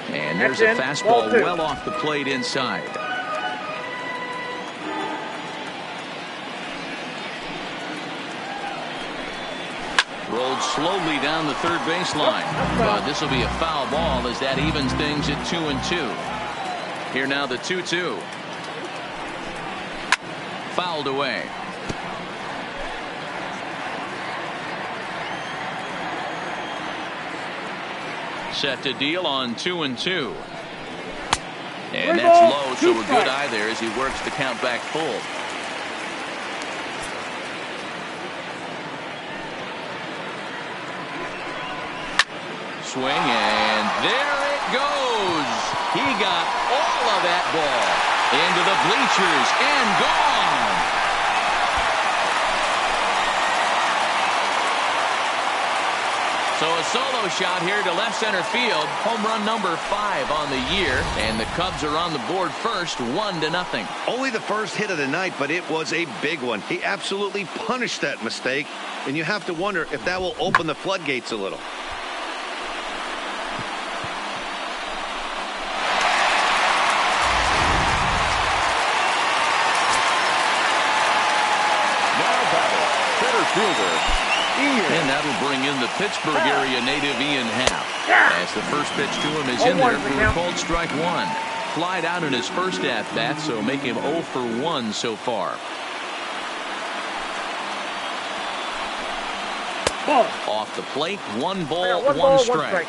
And there's a fastball well off the plate inside. Rolled slowly down the third baseline. This will be a foul ball as that evens things at 2-2. Here now the 2-2. Fouled away. Set to deal on 2-2. And that's low, so a good eye there as he works the count back full. Swing, and there it goes. He got all of that ball into the bleachers and gone. So a solo shot here to left center field. Home run number 5 on the year, and the Cubs are on the board first, 1-0. Only the first hit of the night, but it was a big one. He absolutely punished that mistake, and you have to wonder if that will open the floodgates a little. And that'll bring in the Pittsburgh area native Ian Happ. As the first pitch to him is in there for a called strike 1. Flied out in his first at-bat, so make him 0 for 1 so far. Off the plate, 1 ball, 1 strike.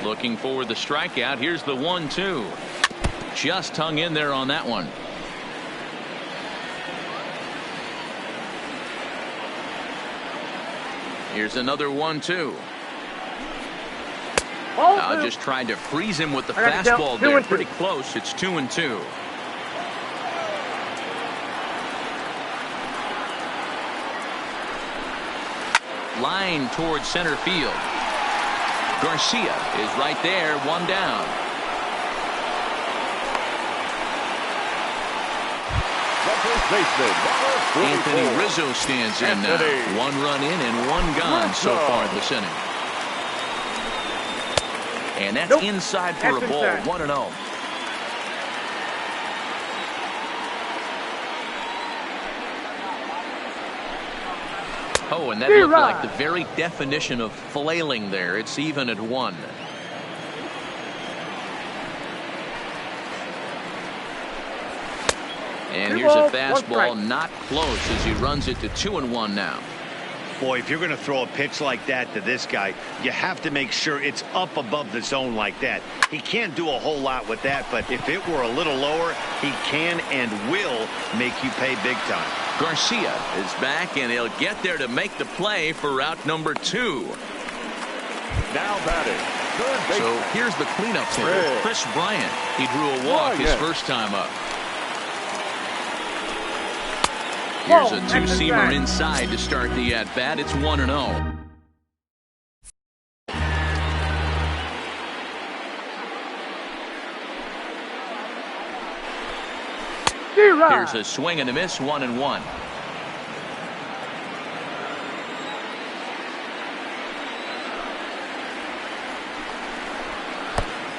Looking for the strikeout. Here's the 1-2. Just hung in there on that one. Here's another 1-2. I just tried to freeze him with the fastball there. Pretty close. It's 2-2. Line towards center field. Garcia is right there, 1 down. Anthony Rizzo stands in now. 1 run in and 1 gone so far this inning. And that's inside for a ball, 1-0. Oh, and that looked like the very definition of flailing there. It's even at 1. And here's a fastball not close as he runs it to 2-1 now. Boy, if you're going to throw a pitch like that to this guy, you have to make sure it's up above the zone like that. He can't do a whole lot with that, but if it were a little lower, he can and will make you pay big time. Garcia is back, and he'll get there to make the play for route number 2. Now batting. So here's the cleanup hitter, Chris Bryant. He drew a walk his first time up. Here's a 2-seamer inside to start the at-bat. It's 1-0. Here's a swing and a miss, 1-1.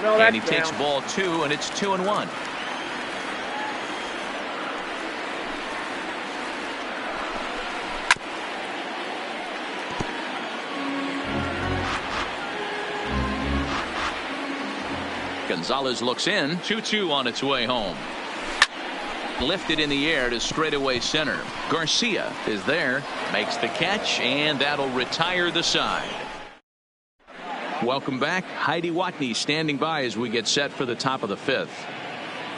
And he takes ball 2, and it's 2-1. Gonzalez looks in. 2-2 on its way home. Lifted in the air to straightaway center. Garcia is there, makes the catch, and that'll retire the side. Welcome back. Heidi Watney standing by as we get set for the top of the 5th.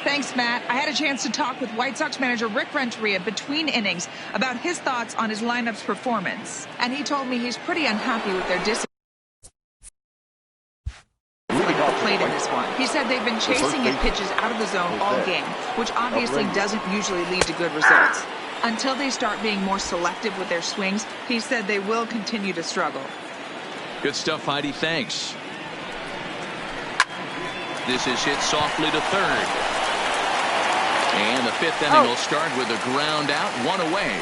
Thanks, Matt. I had a chance to talk with White Sox manager Rick Renteria between innings about his thoughts on his lineup's performance. And he told me he's pretty unhappy with their discipline played in this one. He said they've been chasing at pitches out of the zone all game, which obviously doesn't usually lead to good results. Until they start being more selective with their swings, he said they will continue to struggle. Good stuff, Heidi. Thanks. this is hit softly to third. And the fifth inning will start with a ground out, one away.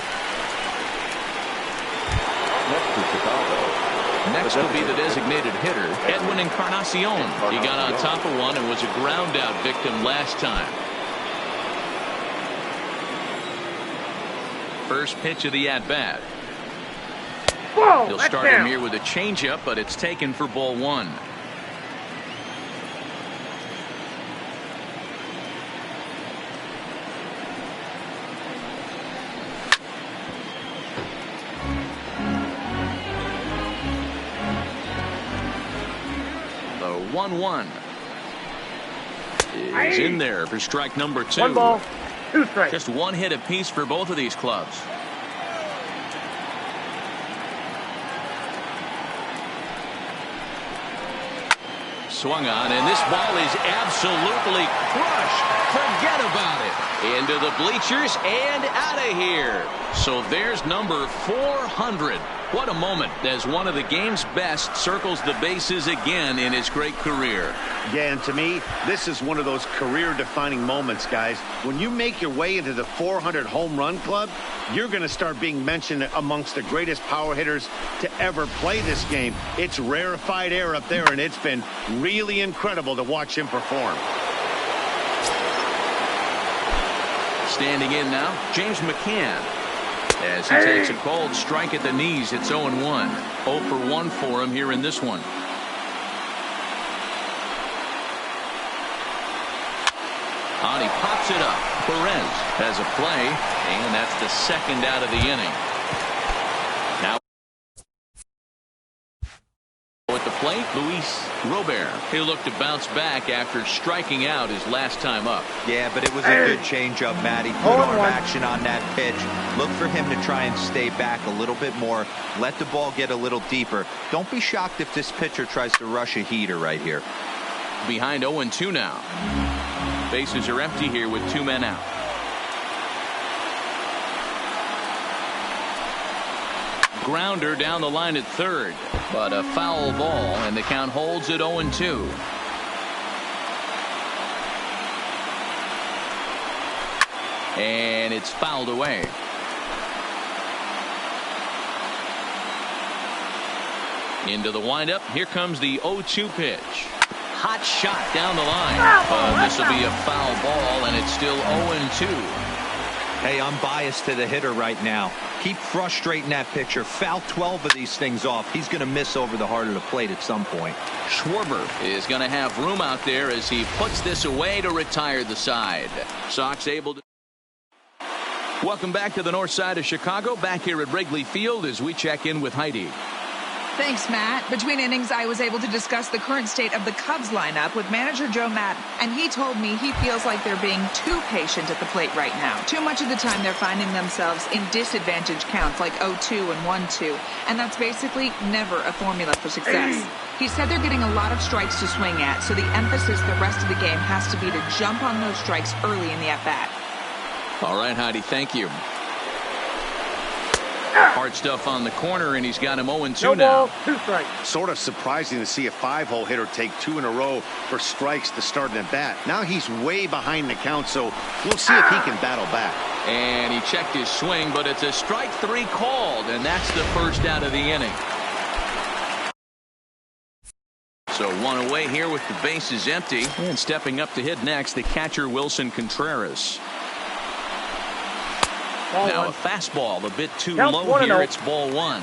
Next will be the designated hitter, Edwin Encarnacion. He got on top of one and was a ground out victim last time. First pitch of the at-bat. He'll start him here with a changeup, but it's taken for ball one. The 1-1 is in there for strike number 2. 1 ball, 2 strikes. Just one hit apiece for both of these clubs. Swung on, and this ball is absolutely crushed. Forget about it. Into the bleachers and out of here. So there's number 400. What a moment as one of the game's best circles the bases again in his great career. Yeah, and to me, this is one of those career-defining moments, guys. When you make your way into the 400 home run club, you're going to start being mentioned amongst the greatest power hitters to ever play this game. It's rarefied air up there, and it's been really incredible to watch him perform. Standing in now, James McCann. As he takes a cold strike at the knees, it's 0-1. 0 for 1 for him here in this one. On, he pops it up. Perez has a play, and that's the second out of the inning. Now at the plate, Luis Robert. He'll look to bounce back after striking out his last time up. Yeah, but it was a good changeup, Matty. Good arm action on that pitch. Look for him to try and stay back a little bit more. Let the ball get a little deeper. Don't be shocked if this pitcher tries to rush a heater right here. Behind 0-2 now. Bases are empty here with 2 men out. Grounder down the line at third, but a foul ball, and the count holds at 0-2. And it's fouled away. Into the windup. Here comes the 0-2 pitch. Hot shot down the line. This will be a foul ball, and it's still 0-2. Hey, I'm biased to the hitter right now. Keep frustrating that pitcher. Foul 12 of these things off. He's going to miss over the heart of the plate at some point. Schwarber is going to have room out there as he puts this away to retire the side. Sox able to. Welcome back to the north side of Chicago. Back here at Wrigley Field as we check in with Heidi. Thanks, Matt. Between innings, I was able to discuss the current state of the Cubs lineup with manager Joe Maddon, and he told me he feels like they're being too patient at the plate right now. Too much of the time they're finding themselves in disadvantage counts like 0-2 and 1-2, and that's basically never a formula for success. He said they're getting a lot of strikes to swing at, so the emphasis the rest of the game has to be to jump on those strikes early in the at-bat. All right, Heidi, thank you. Hard stuff on the corner, and he's got him 0-2 now. Ball, 2 strikes. Sort of surprising to see a 5-hole hitter take 2 in a row for strikes to start an at-bat. Now he's way behind the count, so we'll see if he can battle back. And he checked his swing, but it's a strike 3 called, and that's the first out of the inning. So 1 away here with the bases empty. And stepping up to hit next, the catcher Wilson Contreras. Now a fastball a bit too low here. It's ball 1.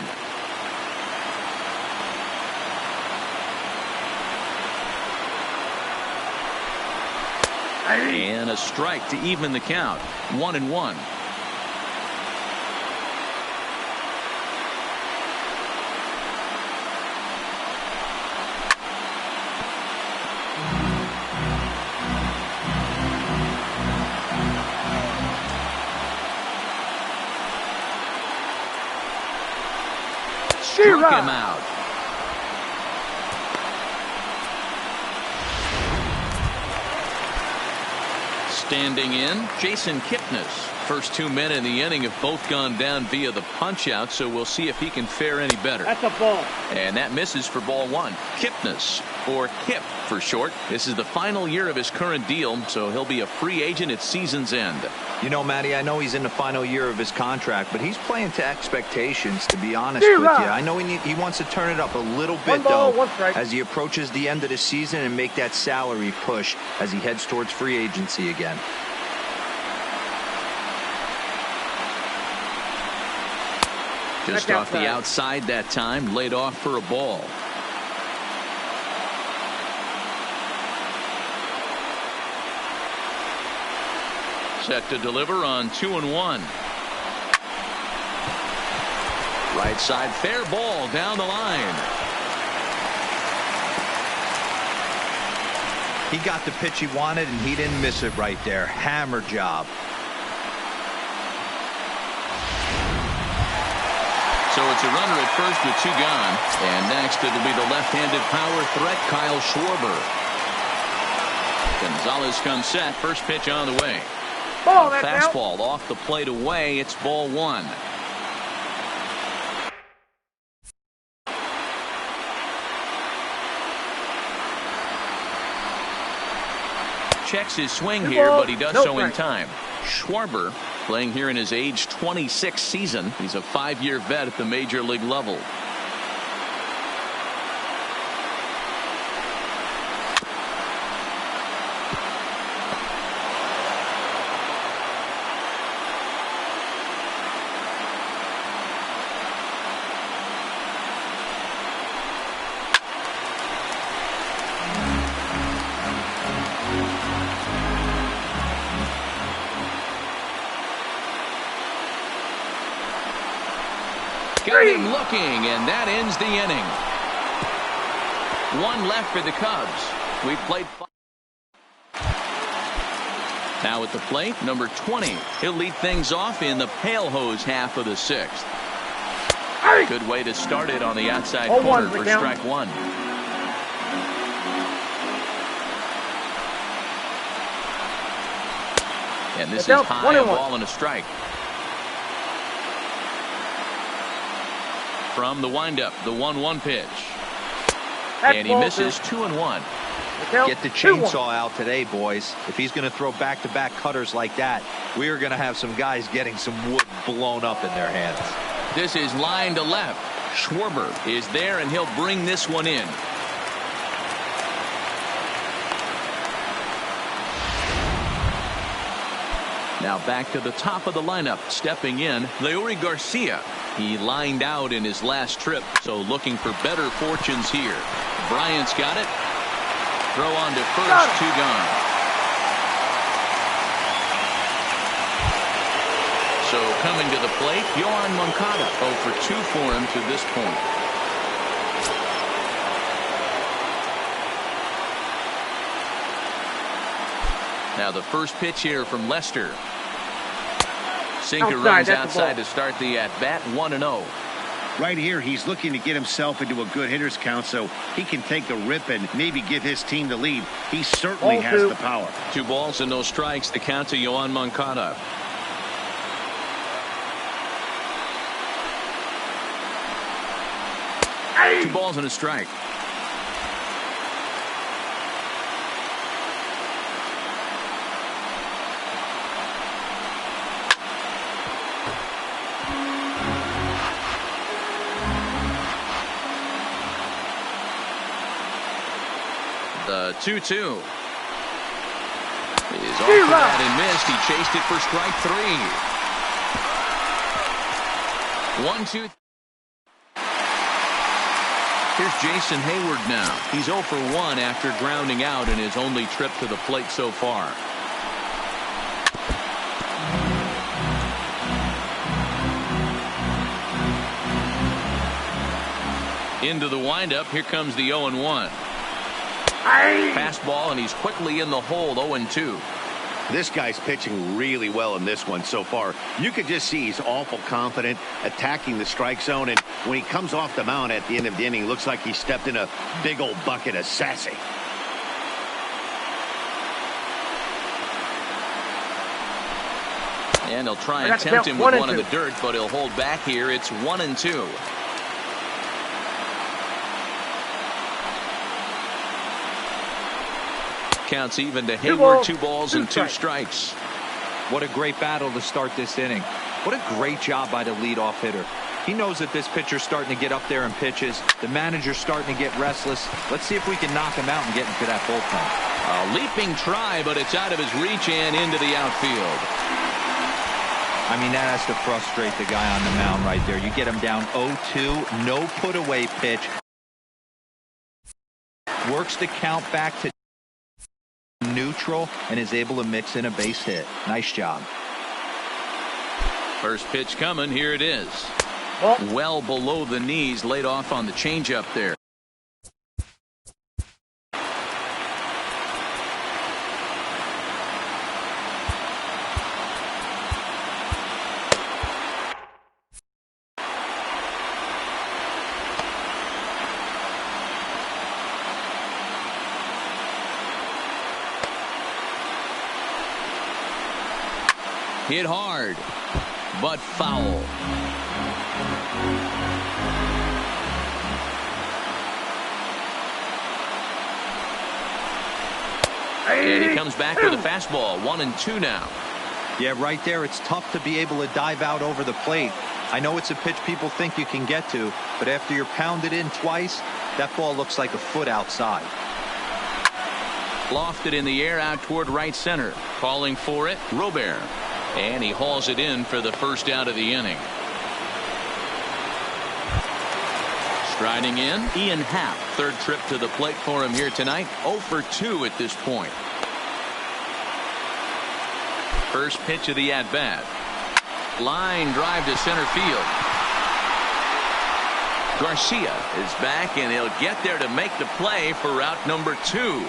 And a strike to even the count. 1-1. Struck him out. Standing in, Jason Kipnis. First 2 men in the inning have both gone down via the punch out, so we'll see if he can fare any better. That's a ball. And that misses for ball 1. Kipnis or Kip for short. This is the final year of his current deal, so he'll be a free agent at season's end. You know, Matty, I know he's in the final year of his contract, but he's playing to expectations, to be honest with you. I know he wants to turn it up a little bit, though, as he approaches the end of the season and make that salary push as he heads towards free agency again. Just off the outside that time, laid off for a ball. Set to deliver on 2-1. Right side, fair ball down the line. He got the pitch he wanted, and he didn't miss it right there. Hammer job. So it's a runner at first with 2 gone. And next it'll be the left-handed power threat, Kyle Schwarber. Gonzalez comes set. First pitch on the way. Fastball off the plate away. It's ball 1. Checks his swing here, but he does so in time. Schwarber playing here in his age 26 season. He's a 5-year vet at the major league level. Got him looking, and that ends the inning. 1 left for the Cubs. We've played 5. Now at the plate, number 20. He'll lead things off in the pale hose half of the 6th. Good way to start it on the outside corner for strike 1. And this is high, a ball and a strike. From the windup, the 1-1 pitch. And he misses 2-1. Get the chainsaw out today, boys. If he's going to throw back-to-back cutters like that, we are going to have some guys getting some wood blown up in their hands. This is line to left. Schwarber is there, and he'll bring this one in. Now back to the top of the lineup. Stepping in, Leury Garcia. He lined out in his last trip, so looking for better fortunes here. Bryant's got it. Throw on to first, 2 gone. So coming to the plate, Yoan Moncada. 0 for 2 for him to this point. Now the first pitch here from Lester. Sinker runs outside to start the at-bat, 1-0. Right here, he's looking to get himself into a good hitter's count so he can take the rip and maybe give his team the lead. He certainly has the power. 2 balls and no strikes. The count to Yoan Moncada. Hey. 2 balls and a strike. The 2-2 is off the bat and missed. He chased it for strike 3. 1-2. Here's Jason Hayward now. He's 0 for 1 after grounding out in his only trip to the plate so far. Into the windup. Here comes the 0-1. Fastball, and he's quickly in the hold. 0-2. This guy's pitching really well in this one so far. You could just see he's awful confident attacking the strike zone, and when he comes off the mound at the end of the inning, looks like he stepped in a big old bucket of sassy. And he'll try and tempt him with one in the dirt, but he'll hold back here. It's 1-2. Counts even to Hayward. 2 balls and 2 strikes. What a great battle to start this inning. What a great job by the leadoff hitter. He knows that this pitcher's starting to get up there in pitches. The manager's starting to get restless. Let's see if we can knock him out and get into that bullpen. A leaping try, but it's out of his reach and into the outfield. I mean, that has to frustrate the guy on the mound right there. You get him down 0-2, no put away pitch. Works the count back to neutral and is able to mix in a base hit. Nice job. First pitch coming. Here it is. Well below the knees, laid off on the changeup there. Hit hard, but foul. And he comes back with a fastball. 1-2 now. Yeah, right there. It's tough to be able to dive out over the plate. I know it's a pitch people think you can get to, but after you're pounded in twice, that ball looks like a foot outside. Lofted in the air out toward right center. Calling for it, Robert. And he hauls it in for the first out of the inning. Striding in, Ian Happ. Third trip to the plate for him here tonight. 0 for 2 at this point. First pitch of the at-bat. Line drive to center field. Garcia is back, and he'll get there to make the play for route number 2.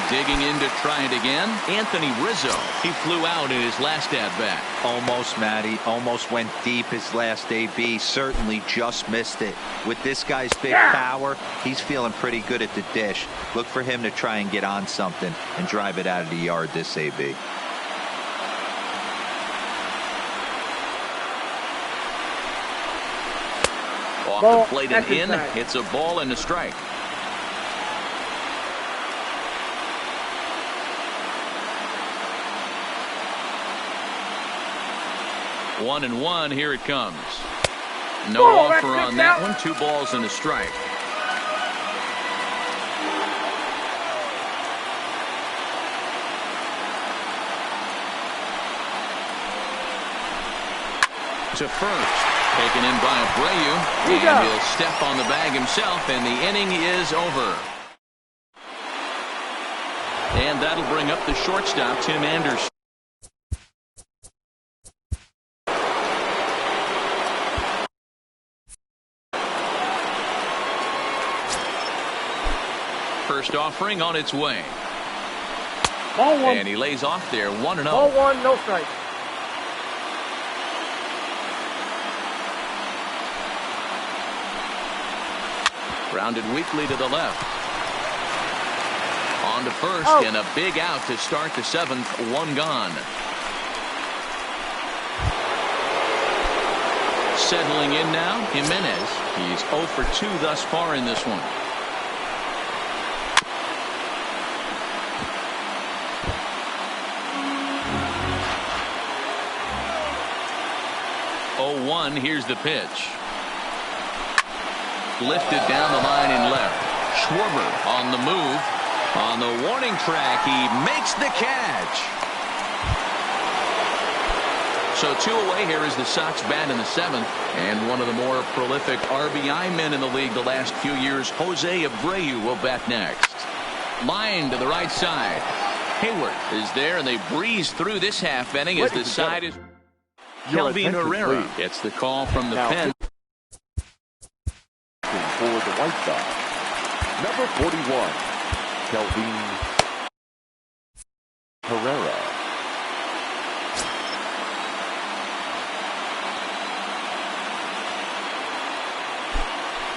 Digging in to try it again, Anthony Rizzo. He flew out in his last at-bat. Almost, Matty. Almost went deep his last AB. Certainly just missed it. With this guy's big power, he's feeling pretty good at the dish. Look for him to try and get on something and drive it out of the yard this AB. Off the plate and in. It's a ball and a strike. One and one. Here it comes. No offer on that one. 2 balls and a strike. To first. Taken in by Abreu. And he'll step on the bag himself, and the inning is over. And that'll bring up the shortstop, Tim Anderson. First offering on its way. Ball 1. And he lays off there. 1-0. Ball 1, no strike. Grounded weakly to the left. On to first, and a big out to start the 7th. 1 gone. Settling in now, Jimenez. He's 0 for 2 thus far in this one. Here's the pitch. Lifted down the line in left. Schwarber on the move. On the warning track, he makes the catch. So 2 away. Here is the Sox bat in the 7th. And one of the more prolific RBI men in the league the last few years, Jose Abreu, will bat next. Line to the right side. Hayward is there, and they breeze through this half inning as the side is... Kelvin Herrera gets the call from the pen. For the White Sox, number 41, Kelvin Herrera.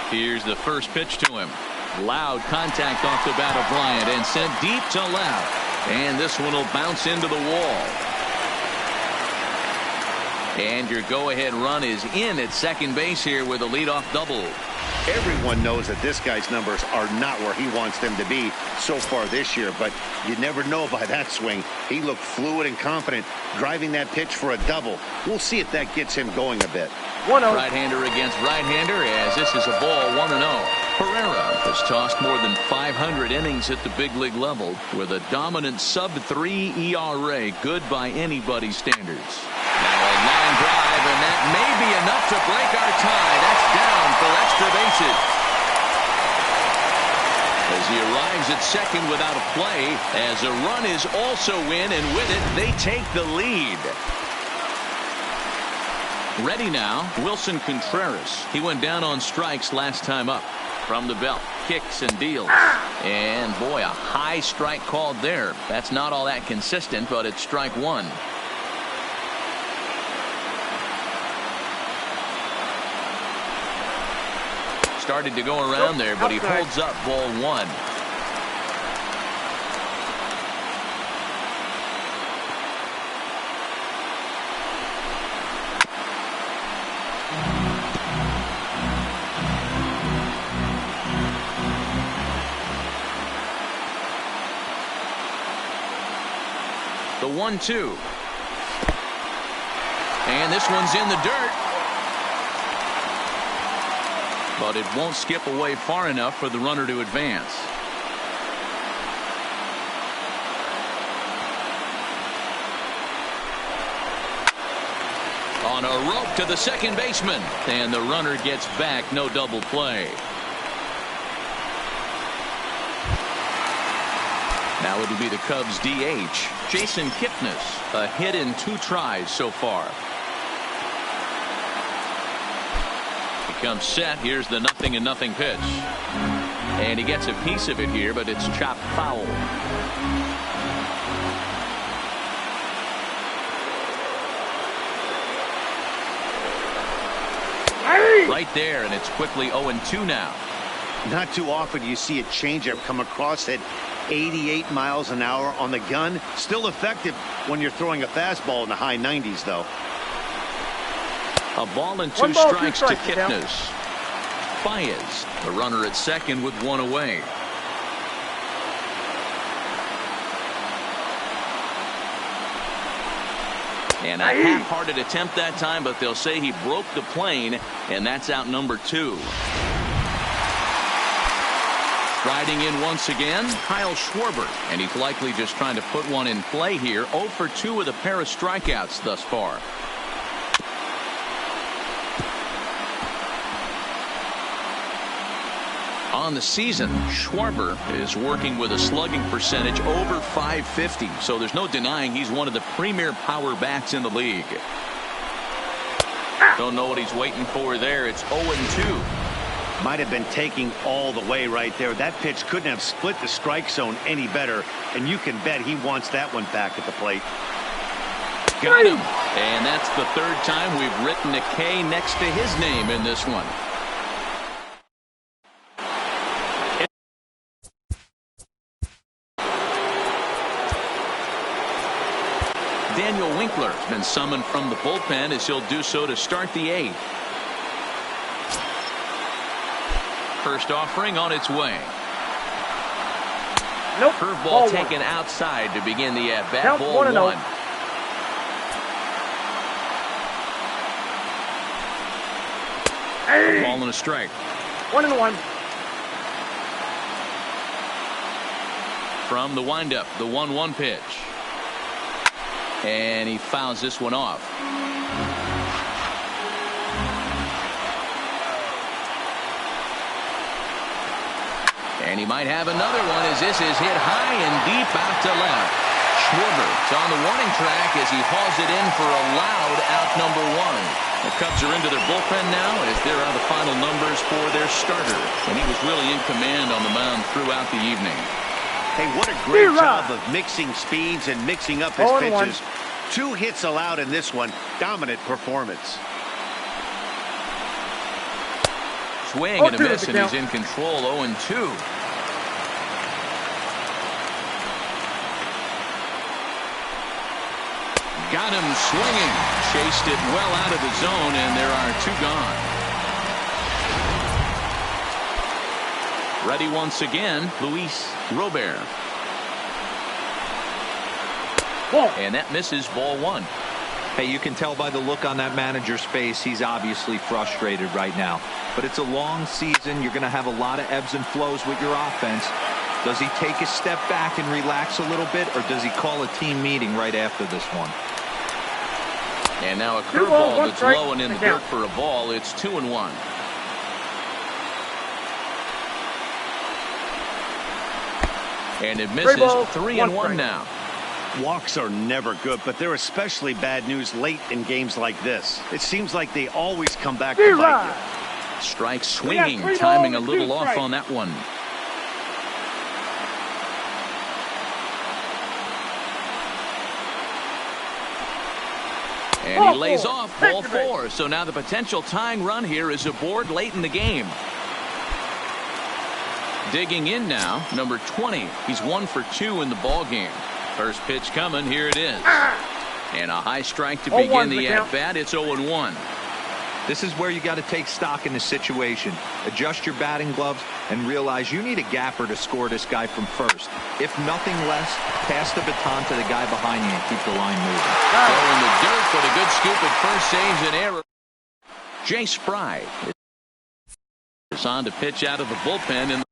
Here's the first pitch to him. Loud contact off the bat of Bryant and sent deep to left. And this one will bounce into the wall. And your go-ahead run is in at second base here with a leadoff double. Everyone knows that this guy's numbers are not where he wants them to be so far this year, but you never know by that swing. He looked fluid and confident, driving that pitch for a double. We'll see if that gets him going a bit. 1-0. Right-hander against right-hander, as this is a ball, 1-0. Pereira has tossed more than 500 innings at the big league level with a dominant sub-3 ERA, good by anybody's standards. Now a line drive, and that may be enough to break our tie. That's down for extra bases. As he arrives at second without a play, as a run is also in, and with it, they take the lead. Ready now, Wilson Contreras. He went down on strikes last time up. From the belt, kicks and deals. And boy, a high strike called there. That's not all that consistent, but it's strike one. Started to go around there, but he holds up ball one. The 1-2. And this one's in the dirt. But it won't skip away far enough for the runner to advance. On a rope to the second baseman. And the runner gets back. No double play. Now it'll be the Cubs DH, Jason Kipnis, a hit in 2 tries so far. He comes set. Here's the 0-0 pitch. And he gets a piece of it here, but it's chopped foul. Right there, and it's quickly 0-2 now. Not too often you see a changeup come across at 88 miles an hour on the gun. Still effective when you're throwing a fastball in the high 90s, though. A ball and 2 strikes to Kipnis. Baez, the runner at second with 1 away. And a half-hearted attempt that time, but they'll say he broke the plane, and that's out number 2. Riding in once again, Kyle Schwarber, and he's likely just trying to put one in play here. 0 for 2 with a pair of strikeouts thus far. On the season, Schwarber is working with a slugging percentage over .550, so there's no denying he's one of the premier power bats in the league. Don't know what he's waiting for there. It's 0-2. Might have been taking all the way right there. That pitch couldn't have split the strike zone any better, and you can bet he wants that one back at the plate. Got him. And that's the 3rd time we've written a K next to his name in this one. Daniel Winkler has been summoned from the bullpen, as he'll do so to start the 8th. First offering on its way. Nope. Curveball taken outside to begin the at-bat. Count Ball 1-0. A ball and a strike. 1-1. From the windup, the 1-1 pitch. And he fouls this one off. And he might have another one, as this is hit high and deep out to left. Schwarber is on the warning track as he hauls it in for a loud out number 1. The Cubs are into their bullpen now, as there are the final numbers for their starter. And he was really in command on the mound throughout the evening. Hey, what a great job of mixing speeds and mixing up his pitches. 2 hits allowed in this one. Dominant performance. Swing and a miss, and he's in control. 0-2. Got him swinging. Chased it well out of the zone, and there are 2 gone. Ready once again, Luis Robert. And that misses, ball 1. Hey, you can tell by the look on that manager's face, he's obviously frustrated right now. But it's a long season. You're going to have a lot of ebbs and flows with your offense. Does he take a step back and relax a little bit, or does he call a team meeting right after this one? And now a curveball that's low and in the dirt for a ball. It's 2-1. And it misses. 3-1 now. Walks are never good, but they're especially bad news late in games like this. It seems like they always come back to bite you. Strike swinging, timing a little off on that one. And he lays off, ball 4. So now the potential tying run here is aboard late in the game. Digging in now, number 20. He's 1 for 2 in the ball game. First pitch coming, here it is. And a high strike to begin the at-bat. It's 0-1. This is where you got to take stock in the situation. Adjust your batting gloves and realize you need a gapper to score this guy from first. If nothing less, pass the baton to the guy behind you and keep the line moving. Throw in the dirt, but a good scoop at first saves an error. Jay Spry is on to pitch out of the bullpen in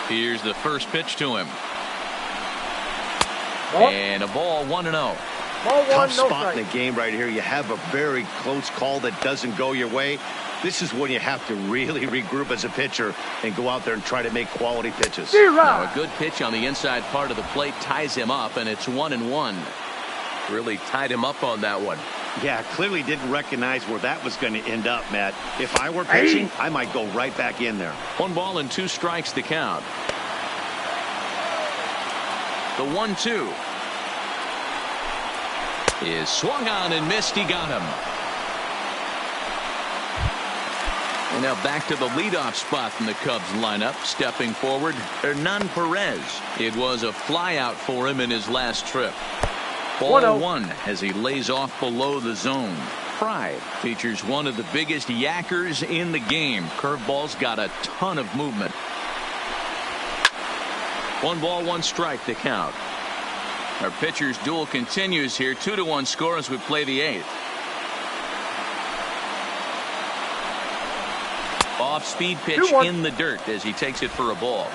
Here's the first pitch to him. And a ball, 1-0. Tough spot in the game right here. You have a very close call that doesn't go your way. This is when you have to really regroup as a pitcher and go out there and try to make quality pitches. Now a good pitch on the inside part of the plate ties him up, and it's 1-1. Really tied him up on that one. Yeah, clearly didn't recognize where that was going to end up, Matt. If I were pitching, I might go right back in there. 1 ball and 2 strikes to count. The 1-2 is swung on and missed. He got him. And now back to the leadoff spot from the Cubs lineup. Stepping forward, Hernan Perez. It was a flyout for him in his last trip. Ball 1 as he lays off below the zone. Pride features one of the biggest yackers in the game. Curveball's got a ton of movement. 1 ball, 1 strike to count. Our pitcher's duel continues here. 2-1 score as we play the 8th. Off-speed pitch in the dirt as he takes it for a ball.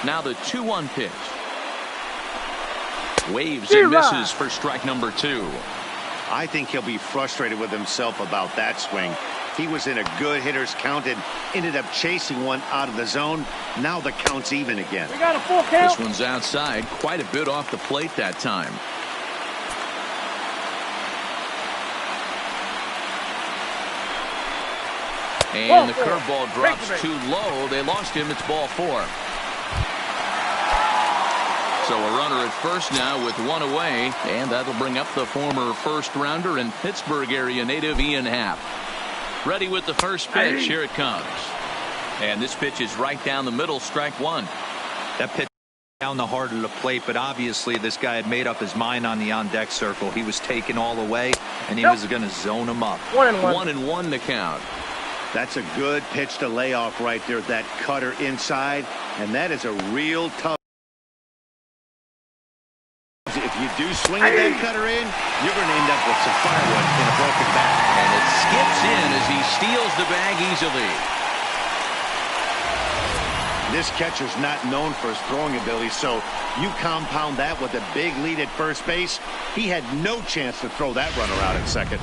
Now the 2-1 pitch. Waves and misses for strike number 2. I think he'll be frustrated with himself about that swing. He was in a good hitter's count and ended up chasing one out of the zone. Now the count's even again. We got a full count. This one's outside, quite a bit off the plate that time. And the curveball drops too low. They lost him. It's ball 4. So a runner at first now with 1 away, and that'll bring up the former first-rounder and Pittsburgh area native Ian Happ. Ready with the first pitch. Here it comes. And this pitch is right down the middle, strike 1. That pitch down the heart of the plate, but obviously this guy had made up his mind on the on-deck circle. He was taken all the way, and he was going to zone him up. 1-1 to count. That's a good pitch to lay off right there. That cutter inside, and that is a real tough. If you do swing at that cutter in, you're going to end up with some firewood in a broken bat. And it skips in as he steals the bag easily. This catcher's not known for his throwing ability, so you compound that with a big lead at first base. He had no chance to throw that runner out at second.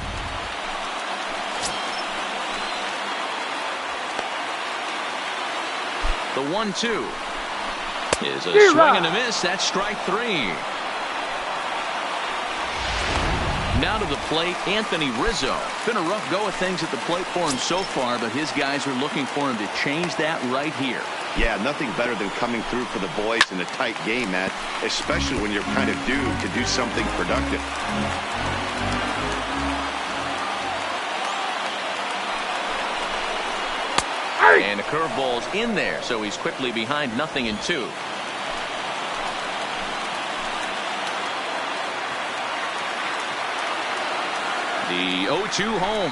The 1-2 is a swing and a miss. That's strike 3. Now to the plate, Anthony Rizzo. Been a rough go of things at the plate for him so far, but his guys are looking for him to change that right here. Yeah, nothing better than coming through for the boys in a tight game, Matt, especially when you're kind of due to do something productive. And a curveball's in there, so he's quickly behind 0-2. The 0-2 home.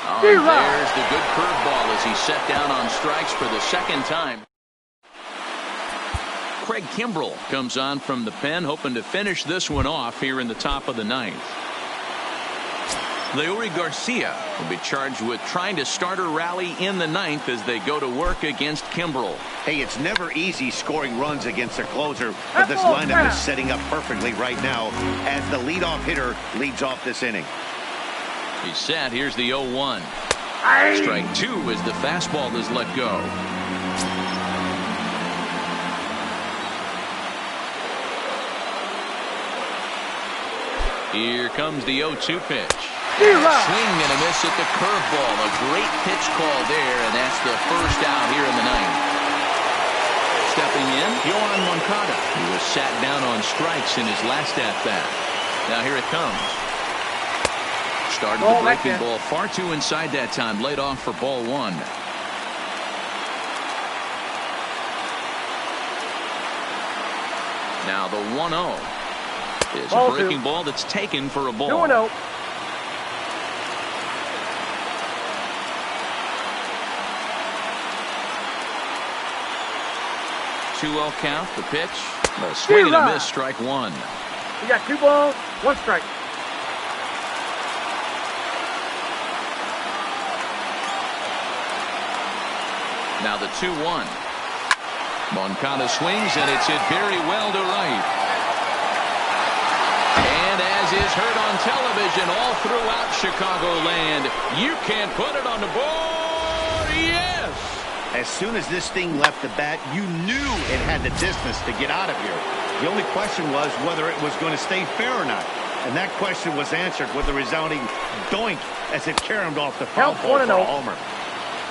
Oh, there's the good curveball as he's set down on strikes for the second time. Craig Kimbrell comes on from the pen, hoping to finish this one off here in the top of the 9th. Leury Garcia will be charged with trying to start a rally in the 9th as they go to work against Kimbrell. Hey, it's never easy scoring runs against a closer, but this lineup is setting up perfectly right now as the leadoff hitter leads off this inning. He's set. Here's the 0-1. Strike 2 as the fastball is let go. Here comes the 0-2 pitch. Swing and a miss at the curveball. A great pitch call there, and that's the first out here in the 9th. Stepping in, Yoan Moncada, who was sat down on strikes in his last at-bat. Now here it comes. Started the breaking ball far too inside that time. Laid off for ball 1. Now the 1-0 is a breaking ball that's taken for a ball. 2-0. Count. The pitch. A swing and a miss. Strike 1. We got 2 balls, 1 strike. Now the 2-1. Moncada swings, and it's hit very well to right. And as is heard on television all throughout Chicagoland, you can't put it on the board. Yes! As soon as this thing left the bat, you knew it had the distance to get out of here. The only question was whether it was going to stay fair or not. And that question was answered with a resounding doink as it caromed off the foul pole for a homer.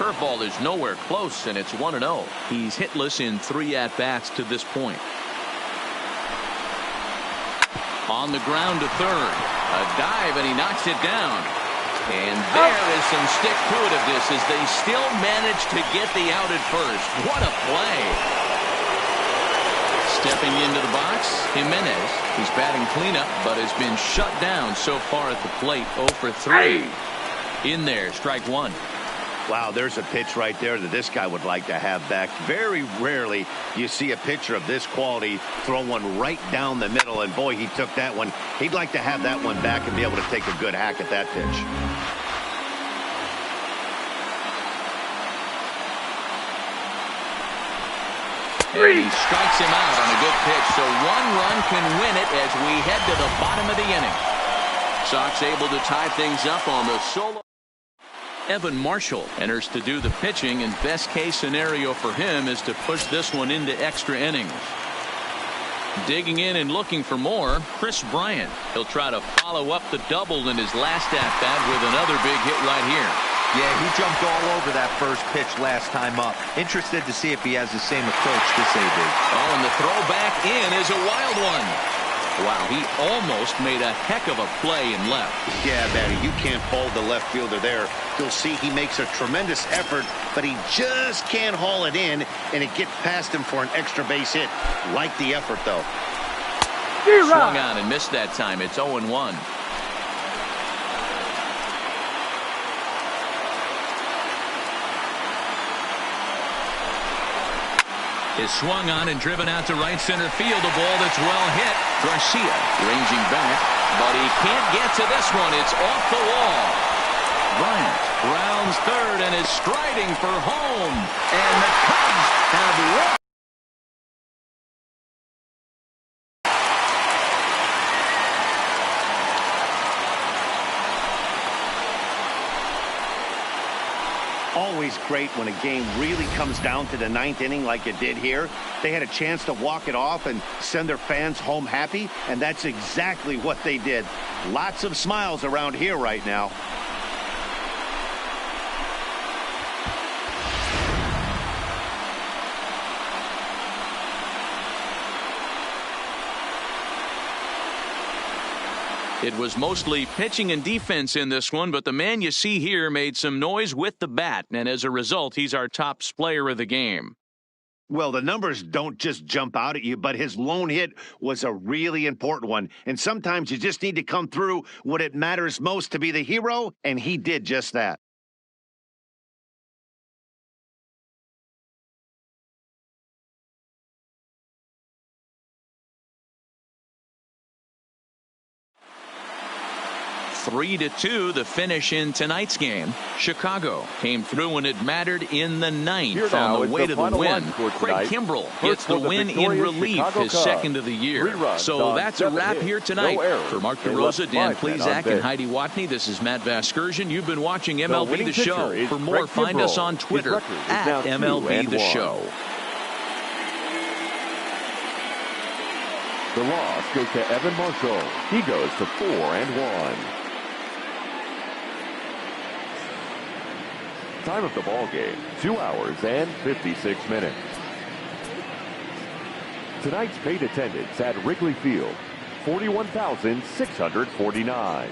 Curveball is nowhere close, and it's 1-0. He's hitless in 3 at-bats to this point. On the ground to third. A dive, and he knocks it down. And there is some stick-to-itiveness as they still manage to get the out at first. What a play. Stepping into the box, Jimenez. He's batting cleanup, but has been shut down so far at the plate. 0 for 3. In there, strike one. Wow, there's a pitch right there that this guy would like to have back. Very rarely you see a pitcher of this quality throw one right down the middle, and boy, he took that one. He'd like to have that one back and be able to take a good hack at that pitch. And he strikes him out on a good pitch, so one run can win it as we head to the bottom of the inning. Sox able to tie things up on the solo. Evan Marshall enters to do the pitching, and best case scenario for him is to push this one into extra innings. Digging in and looking for more, Chris Bryant. He'll try to follow up the double in his last at-bat with another big hit right here. Yeah, he jumped all over that first pitch last time up. Interested to see if he has the same approach this AB. Oh, and the throw back in is a wild one. Wow, he almost made a heck of a play in left. Yeah, Matty, you can't hold the left fielder there. You'll see he makes a tremendous effort, but he just can't haul it in, and it gets past him for an extra base hit. Like the effort, though. Swung on and missed that time. It's 0-1. Is swung on and driven out to right center field. A ball that's well hit. Garcia ranging back, but he can't get to this one. It's off the wall. Bryant rounds third and is striding for home. And the Cubs have won. Always great when a game really comes down to the ninth inning like it did here. They had a chance to walk it off and send their fans home happy, and that's exactly what they did. Lots of smiles around here right now. It was mostly pitching and defense in this one, but the man you see here made some noise with the bat, and as a result, he's our top player of the game. Well, the numbers don't just jump out at you, but his lone hit was a really important one. And sometimes you just need to come through when it matters most to be the hero, and he did just that. Three to 2, the finish in tonight's game. Chicago came through when it mattered in the ninth on the way to the win. Craig Kimbrell gets the win in relief, his second of the year. So that's a wrap here tonight. For Mark DeRosa, Dan Plesac, and Heidi Watney, this is Matt Vasgersian. You've been watching MLB The Show. For more, find us on Twitter at MLB The Show. The loss goes to Evan Marshall. He goes to 4-1. Time of the ball game, 2 hours and 56 minutes. Tonight's paid attendance at Wrigley Field, 41,649.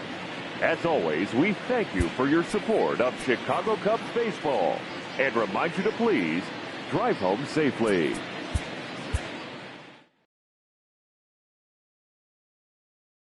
As always, we thank you for your support of Chicago Cubs baseball and remind you to please drive home safely.